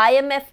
IMF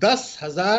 10,000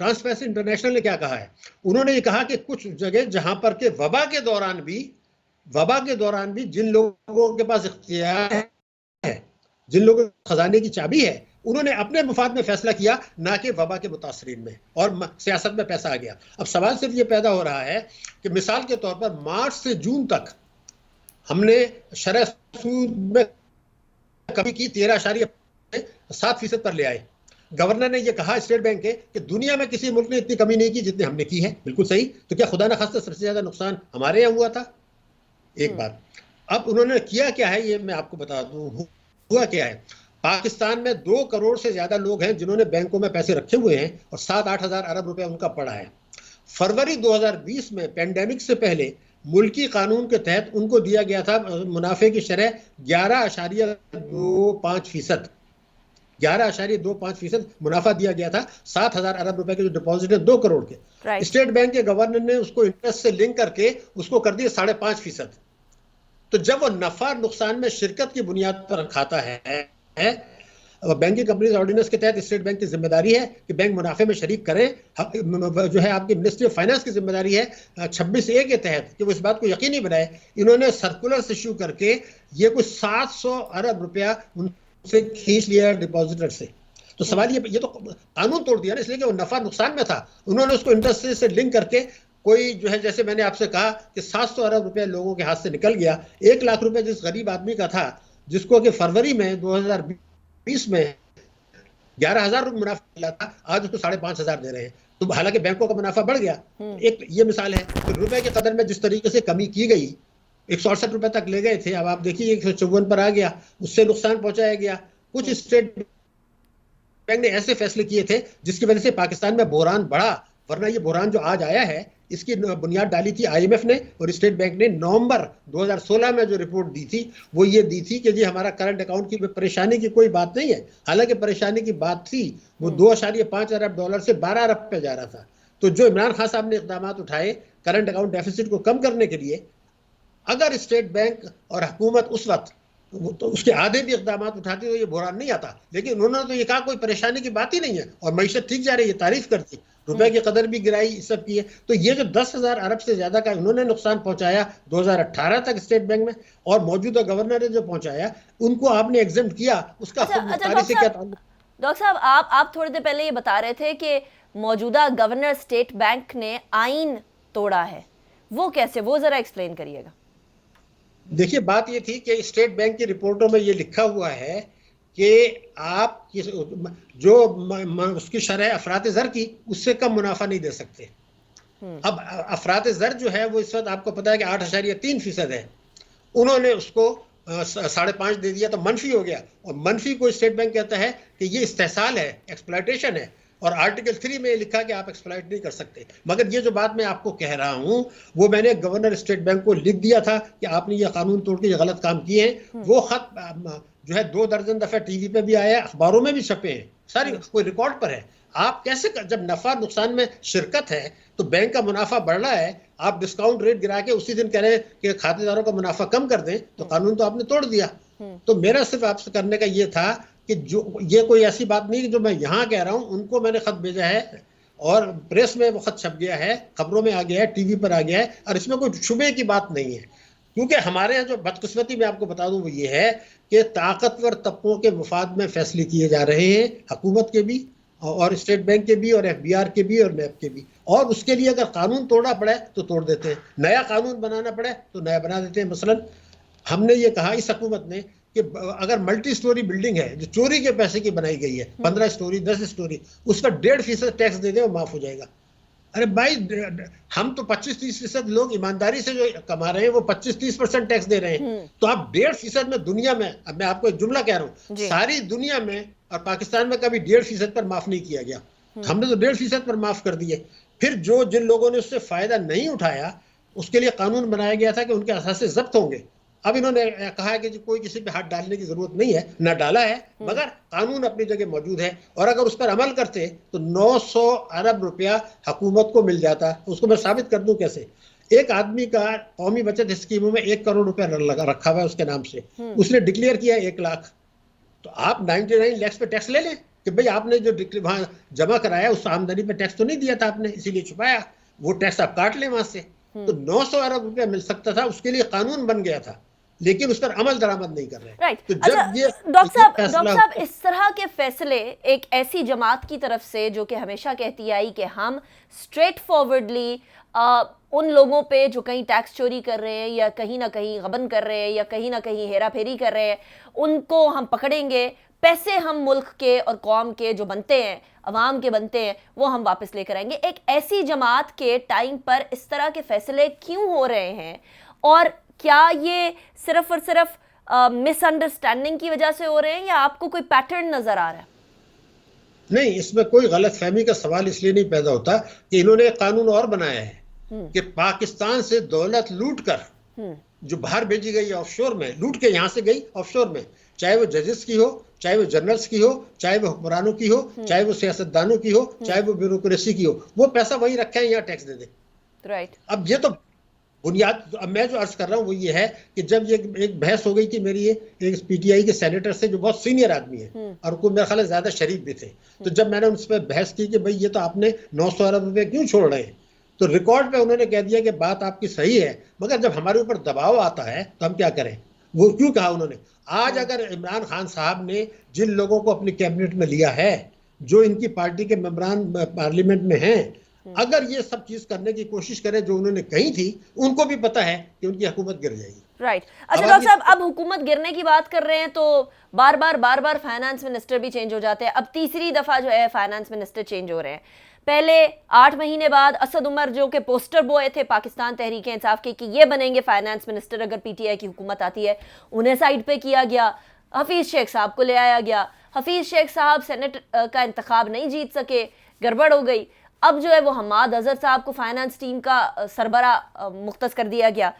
transparency international نے کیا کہا ہے؟ انہوں نے یہ کہا کہ کچھ جگہ جہاں پر کہ وبا کے دوران بھی جن لوگوں کے پاس اختیار ہے، جن لوگوں کے خزانے کی چابی ہے، انہوں نے اپنے مفاد میں فیصلہ کیا، نہ کہ وبا کے متاثرین میں، اور سیاست میں پیسہ آ گیا۔ اب سوال صرف یہ پیدا ہو رہا ہے کہ مثال کے طور پر مارچ سے جون تک ہم نے شرح سود میں کمی کی 13.7% پر لے آئے۔ گورنر نے یہ کہا اسٹیٹ بینک کے کہ دنیا میں کسی ملک نے اتنی کمی نہیں کی جتنی ہم نے کی ہے۔ بالکل صحیح۔ تو کیا خدا نخواستہ سب سے زیادہ نقصان ہمارے یہاں ہوا تھا؟ ایک بات۔ اب انہوں نے کیا ہے یہ میں آپ کو بتا دوں ہوا کیا ہے۔ پاکستان میں 2 کروڑ سے زیادہ لوگ ہیں جنہوں نے بینکوں میں پیسے رکھے ہوئے ہیں اور 7-8 ہزار ارب روپے ان کا پڑا ہے۔ فروری 2020 میں پینڈیمک سے پہلے ملکی قانون کے تحت ان کو دیا گیا تھا منافع کی شرح 11.25%۔ 11.25% منافع دیا گیا تھا 7,000 ارب روپے کے جو ڈپازٹ ہیں 2 کروڑ کے۔ اسٹیٹ بینک کے گورنر نے اس کو انٹرسٹ سے لنک کر کے اس کو کر دیا 5.5%۔ تو جب وہ نفع نقصان میں شرکت کی بنیاد پر کھاتا ہے، بینکنگ کمپنیز آرڈیننس کے تحت اسٹیٹ بینک کی ذمہ داری ہے کہ بینک منافع میں شریک کریں۔ جو ہے آپ کی منسٹری آف فائنانس کی ذمہ داری ہے 26A کے تحت کہ وہ اس بات کو یقینی بنائے۔ انہوں نے سرکولرز ایشو کر کے یہ کچھ 700 ارب روپیہ ان سے کھینچ لیا ڈپازیٹر سے۔ تو سوال یہ تو قانون توڑ دیا نا، اس لیے کہ وہ نفع نقصان میں تھا، انہوں نے اس کو انڈسٹری سے لنک کر کے کوئی جو ہے جیسے میں نے آپ سے کہا کہ 700 ارب روپے لوگوں کے ہاتھ سے نکل گیا۔ 1 لاکھ روپے جس غریب آدمی کا تھا، جس کو کہ فروری میں 2020 میں 11,000 روپے منافع ملا تھا، آج اس کو 5,500 دے رہے ہیں۔ تو حالانکہ بینکوں کا منافع بڑھ گیا۔ ایک یہ مثال ہے کہ روپے کے قدر میں جس طریقے سے کمی کی گئی، 168 روپے تک لے گئے تھے، اب آپ دیکھیے 154 پر آ گیا، اس سے نقصان پہنچایا گیا۔ کچھ اسٹیٹ بینک نے ایسے فیصلے کیے تھے جس کی وجہ سے پاکستان میں بحران بڑھا، ورنہ یہ بحران جو آج آیا ہے اس کی بنیاد ڈالی تھی IMF نے، اور اسٹیٹ بینک نے نومبر 2016 میں جو رپورٹ دی تھی وہ یہ دی تھی کہ جی ہمارا کرنٹ اکاؤنٹ کی پریشانی کی کوئی بات نہیں ہے، حالانکہ پریشانی کی بات تھی۔ وہ 2.5 ارب ڈالر سے 12 ارب پہ جا رہا تھا۔ تو جو عمران خان صاحب نے اقدامات اٹھائے کرنٹ اکاؤنٹ ڈیفیسٹ کو کم کرنے کے لیے، اگر اسٹیٹ بینک اور حکومت اس وقت تو اس کے آدھے بھی اقدامات اٹھاتی تو یہ بحران نہیں آتا، لیکن انہوں نے تو یہ کہا کوئی پریشانی کی بات ہی نہیں ہے اور معیشت ٹھیک جا رہی ہے، تعریف کرتی، روپے کی قدر بھی گرائی، سب کی ہے۔ تو یہ جو 10,000 ارب سے زیادہ کا انہوں نے نقصان پہنچایا 2018 تک اسٹیٹ بینک میں، اور موجودہ گورنر نے جو پہنچایا ان کو آپ نے ایگزمپٹ کیا، اس کا خود مختاری سے کیا تعلق؟ ڈاکٹر صاحب آپ تھوڑی دیر پہلے یہ بتا رہے تھے کہ موجودہ گورنر اسٹیٹ بینک نے آئین توڑا ہے، وہ کیسے، وہ ذرا ایکسپلین کریے گا۔ دیکھیے بات یہ تھی کہ اسٹیٹ بینک کی رپورٹوں میں یہ لکھا ہوا ہے کہ آپ جو اس کی شرح افراط زر کی اس سے کم منافع نہیں دے سکتے۔ اب افراط زر جو ہے وہ اس وقت آپ کو پتا ہے کہ 8.3% ہے، انہوں نے اس کو 5.5 دے دیا تو منفی ہو گیا، اور منفی کو اسٹیٹ بینک کہتا ہے کہ یہ استحصال ہے، ایکسپلائٹیشن ہے، اور آرٹیکل 3 میں یہ لکھا کہ آپ ایکسپلائٹ نہیں کر سکتے۔ مگر یہ جو بات میں آپ کو کہہ رہا ہوں وہ میں نے گورنر اسٹیٹ بینک کو لکھ دیا تھا کہ آپ نے یہ قانون توڑ کے یہ غلط کام کیے ہیں۔ وہ خط جو ہے 2 درجن دفعہ ٹی وی پہ بھی آیا، اخباروں میں بھی چھپے ہیں، ساری کوئی ریکارڈ پر ہے۔ آپ کیسے جب نفع نقصان میں شرکت ہے تو بینک کا منافع بڑھ رہا ہے، آپ ڈسکاؤنٹ ریٹ گرا کے اسی دن کہہ رہے ہیں کہ کھاتے داروں کا منافع کم کر دیں، تو قانون تو آپ نے توڑ دیا۔ تو میرا صرف آپ سے کرنے کا یہ تھا کہ جو یہ کوئی ایسی بات نہیں کہ جو میں یہاں کہہ رہا ہوں، ان کو میں نے خط بھیجا ہے اور پریس میں وہ خط چھپ گیا ہے، خبروں میں آ گیا ہے، ٹی وی پر آ گیا ہے، اور اس میں کوئی شبے کی بات نہیں ہے۔ کیونکہ ہمارے یہاں جو بدقسمتی میں آپ کو بتا دوں وہ یہ ہے کہ طاقتور طبقوں کے مفاد میں فیصلے کیے جا رہے ہیں، حکومت کے بھی اور اسٹیٹ بینک کے بھی اور FBR کے بھی اور نیب کے بھی، اور اس کے لیے اگر قانون توڑنا پڑے تو توڑ دیتے ہیں، نیا قانون بنانا پڑے تو نیا بنا دیتے ہیں۔ مثلا ہم نے یہ کہا اس حکومت نے کہ اگر ملٹی سٹوری بلڈنگ ہے جو چوری کے پیسے کی بنائی گئی ہے، 15 سٹوری 10 سٹوری، اس کا 1.5% ٹیکس دے دیں وہ معاف ہو جائے گا۔ ارے بھائی ہم تو 25-30% لوگ ایمانداری سے جو کما رہے ہیں وہ 25-30% ٹیکس دے رہے ہیں، تو آپ 1.5% میں دنیا میں، اب میں آپ کو ایک جملہ کہہ رہا ہوں، ساری دنیا میں اور پاکستان میں کبھی 1.5% پر معاف نہیں کیا گیا، ہم نے تو 1.5% پر معاف کر دیے۔ پھر جن لوگوں نے اس سے فائدہ نہیں اٹھایا اس کے لیے قانون بنایا گیا تھا کہ ان کے اثاثے ضبط ہوں گے۔ اب انہوں نے کہا ہے کہ کوئی کسی پہ ہاتھ ڈالنے کی ضرورت نہیں ہے، نہ ڈالا ہے، مگر قانون اپنی جگہ موجود ہے، اور اگر اس پر عمل کرتے تو 900 ارب روپیہ حکومت کو مل جاتا۔ اس کو میں ثابت کر دوں کیسے۔ ایک آدمی کا قومی بچت اسکیموں میں 1 کروڑ روپیہ رکھا ہوا ہے اس کے نام سے، اس نے ڈکلیئر کیا 1 لاکھ، تو آپ 99 لاکھ پہ ٹیکس لے لیں، کہ بھئی آپ نے جو وہاں جمع کرایا اس آمدنی پہ ٹیکس تو نہیں دیا تھا آپ نے, اسی لیے چھپایا, وہ ٹیکس آپ کاٹ لیں وہاں سے. تو 900 ارب روپیہ مل سکتا تھا, اس کے لیے قانون بن گیا تھا, لیکن اس پر عمل درآمد نہیں کر رہے. رائٹ. تو اچھا جب یہ ڈاکٹر فیصلہ صاحب اس طرح کے فیصلے ایک ایسی جماعت کی طرف سے جو کہ ہمیشہ کہتی آئی کہ ہم اسٹریٹ فارورڈلی ان لوگوں پہ جو کہیں ٹیکس چوری کر رہے ہیں یا کہیں نہ کہیں غبن کر رہے ہیں یا کہیں نہ کہیں ہیرا پھیری کر رہے ہیں, ان کو ہم پکڑیں گے, پیسے ہم ملک کے اور قوم کے جو بنتے ہیں, عوام کے بنتے ہیں, وہ ہم واپس لے کر آئیں گے. ایک ایسی جماعت کے ٹائم پر اس طرح کے فیصلے کیوں ہو رہے ہیں, اور کیا یہ صرف اور صرف مس انڈرسٹینڈنگ کی وجہ سے ہو رہے ہیں یا آپ کو کوئی پیٹرن نظر آ رہا ہے؟ نہیں, اس میں کوئی غلط فہمی کا سوال اس لیے نہیں پیدا ہوتا کہ انہوں نے ایک قانون اور بنایا ہے کہ پاکستان سے دولت لوٹ کر جو باہر بھیجی گئی آف شور میں, لوٹ کے یہاں سے گئی آف شور میں, چاہے وہ ججز کی ہو, چاہے وہ جنرلز کی ہو, چاہے وہ حکمرانوں کی ہو, چاہے وہ سیاستدانوں کی ہو, چاہے وہ بیوروکریسی کی ہو, وہ پیسہ وہیں رکھا ہے, یہاں ٹیکس دے دیں. رائٹ. اب یہ تو بنیاد, اب میں جو عرض کر رہا ہوں وہ یہ ہے کہ جب یہ ایک بحث ہو گئی تھی میری ایک پی ٹی آئی کے سینیٹر سے جو بہت سینئر آدمی ہے اور کو میرا خیال ہے زیادہ شریف بھی تھے, تو جب میں نے ان سے بحث کی کہ بھئی یہ تو آپ نے 900 ارب روپے کیوں چھوڑ رہے ہیں, تو ریکارڈ پہ انہوں نے کہہ دیا کہ بات آپ کی صحیح ہے, مگر جب ہمارے اوپر دباؤ آتا ہے تو ہم کیا کریں. وہ کیوں کہا انہوں نے, آج اگر عمران خان صاحب نے جن لوگوں کو اپنی کیبنٹ میں لیا ہے, جو ان کی پارٹی کے ممبران پارلیمنٹ میں ہیں, اگر یہ سب چیز کرنے کی کوشش کرے جو انہوں نے کہی تھی, ان کو بھی پتا ہے کہ ان کی حکومت گر جائے گی. رائٹ. اچھا ڈاکٹر صاحب, اب حکومت گرنے کی بات کر رہے ہیں تو بار بار فائنانس منسٹر بھی چینج ہو جاتے ہیں. اب تیسری دفعہ جو ہے فائنانس منسٹر چینج ہو رہے ہیں. پہلے 8 مہینے بعد اسد عمر جو کہ پوسٹر بوائے تھے پاکستان تحریک انصاف کے کہ یہ بنیں گے فائنانس منسٹر اگر پی ٹی آئی کی حکومت آتی ہے, انہیں سائڈ پہ کیا گیا. حفیظ شیخ صاحب کو لے آیا گیا. حفیظ شیخ صاحب سینٹ کا انتخاب نہیں جیت سکے, گڑبڑ ہو گئی. اب جو ہے وہ حماد اظہر صاحب کو فائنانس ٹیم کا سربراہ مختص کر دیا گیا.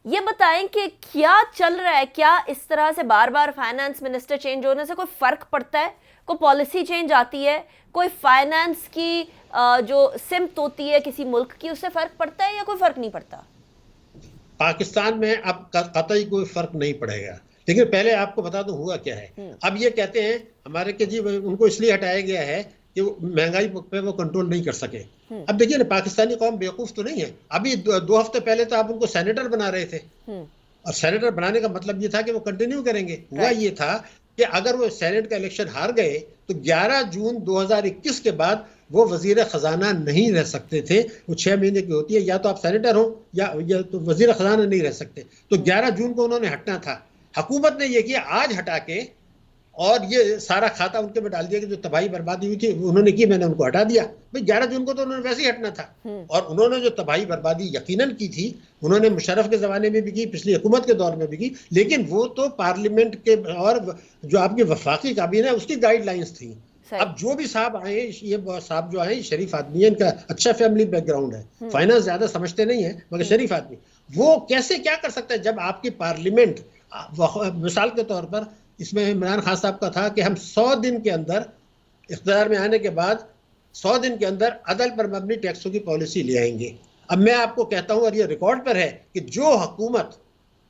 یہ بتائیں کہ کیا چل رہا ہے, کیا اس طرح سے بار بار فائنانس منسٹر چینج ہونے سے کوئی فرق پڑتا ہے, کوئی پالیسی چینج آتی ہے, کوئی فائنانس کی جو سمت ہوتی ہے کسی ملک کی, اس سے فرق پڑتا ہے یا کوئی فرق نہیں پڑتا؟ پاکستان میں اب قطعی کوئی فرق نہیں پڑے گا, لیکن پہلے آپ کو بتا دوں ہوا کیا ہے. اب یہ کہتے ہیں ہمارے کہ جی ان کو اس لیے ہٹایا گیا ہے کہ وہ مہنگائی پہ وہ کنٹرول نہیں کر سکے. اب دیکھیے نا, پاکستانی قوم بیوقوف تو نہیں ہے. ابھی 2 ہفتے پہلے تو آپ ان کو سینیٹر بنا رہے تھے, اور سینیٹر بنانے کا مطلب یہ تھا کہ وہ کنٹینیو کریں گے. ہوا یہ تھا کہ اگر وہ سینیٹ کا الیکشن ہار گئے تو 11 جون 2021 کے بعد وہ وزیر خزانہ نہیں رہ سکتے تھے. وہ 6 مہینے کی ہوتی ہے, یا تو آپ سینیٹر ہوں یا تو وزیر خزانہ نہیں رہ سکتے. تو 11 جون کو انہوں نے ہٹنا تھا. حکومت نے یہ کیا, آج ہٹا کے, اور یہ سارا کھاتا ان کے میں ڈال دیا کہ جو تباہی بربادی ہوئی تھی انہوں نے کی, میں نے ان کو ہٹا دیا. بھئی 11 جون کو تو انہوں نے ویسے ہی ہٹنا تھا. اور انہوں نے جو تباہی بربادی یقیناً کی تھی, انہوں نے مشرف کے زمانے میں بھی کی, پچھلی حکومت کے دور میں بھی کی, لیکن وہ تو پارلیمنٹ کے اور جو آپ کی وفاقی کابینہ ہے اس کی گائیڈ لائنز تھیں. اب جو بھی صاحب آئے, یہ صاحب جو آئے شریف آدمی ہے, ان کا اچھا فیملی بیک گراؤنڈ ہے, فائنانس زیادہ سمجھتے نہیں ہیں مگر شریف آدمی, وہ کیسے کیا کر سکتا ہے جب آپ کی پارلیمنٹ, مثال کے طور پر اس میں عمران خان صاحب کا تھا کہ ہم 100 دن کے اندر اقتدار میں آنے کے بعد 100 دن کے اندر عدل پر مبنی ٹیکسوں کی پالیسی لے آئیں گے. اب میں آپ کو کہتا ہوں, اور یہ ریکارڈ پر ہے, کہ جو حکومت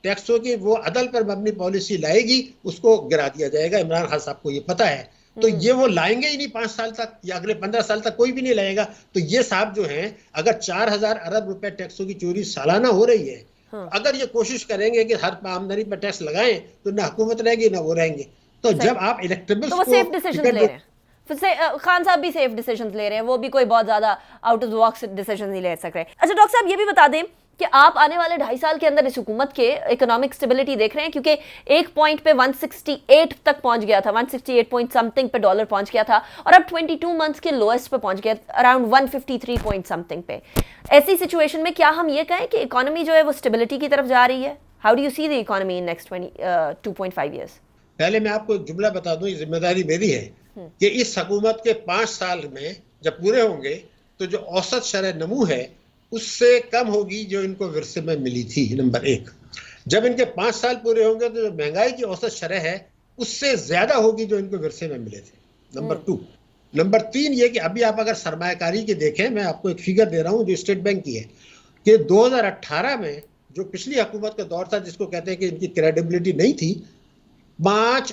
ٹیکسوں کی وہ عدل پر مبنی پالیسی لائے گی اس کو گرا دیا جائے گا. عمران خان صاحب کو یہ پتا ہے, تو یہ وہ لائیں گے ہی نہیں 5 سال تک, یا اگلے 15 سال تک کوئی بھی نہیں لائے گا. تو یہ صاحب جو ہیں, اگر 4000 ارب روپے ٹیکسوں کی چوری سالانہ ہو رہی ہے, اگر یہ کوشش کریں گے کہ ہر آمدنی پر ٹیکس لگائیں تو نہ حکومت رہے گی نہ وہ رہیں گے. تو جب آپ الیکٹیبلز تو وہ سیف ڈیسیژنز لے رہے ہیں, خان صاحب بھی سیف ڈیسیژنز لے رہے ہیں, وہ بھی کوئی بہت زیادہ out of the box decisions نہیں لے سک رہے. اچھا ڈاکٹر صاحب, یہ بھی بتا دیں کہ آپ آنے والے 2.5 سال کے اندر اس حکومت کے اکنامک سٹیبلٹی دیکھ رہے ہیں, کیونکہ ایک پوائنٹ پہ 168 تک پہنچ گیا تھا, 168 پوائنٹ سمتنگ پہ ڈالر پہنچ گیا تھا, اور اب 22 منتھس کے لوئسٹ پہ پہنچ گیا, اراؤنڈ 153 پوائنٹ سمتنگ پہ. ایسی سچویشن میں کیا ہم یہ کہیں کہ اکانومی جو ہے وہ اسٹیبلٹی کی طرف جا رہی ہے؟ How do you see the economy in next 2.5 years? پہلے میں آپ کو جملہ بتا دوں, یہ ذمہ داری میری ہے کہ اس حکومت کے 5 سال میں جب پورے ہوں گے تو جو اوسط شرح نمو ہے اس سے کم ہوگی جو ان کو ورثے میں ملی تھی. نمبر 1. جب ان کے 5 سال پورے ہوں گے تو جو مہنگائی کی اوسط شرح ہے اس سے زیادہ ہوگی جو ان کو ورثے میں ملے تھے. نمبر 2. نمبر 3 یہ کہ ابھی آپ اگر سرمایہ کاری کے دیکھیں, میں آپ کو ایک فگر دے رہا ہوں جو اسٹیٹ بینک کی ہے, کہ 2018 میں جو پچھلی حکومت کا دور تھا جس کو کہتے ہیں کہ ان کی کریڈیبلٹی نہیں تھی, $5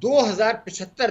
2075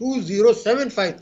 2075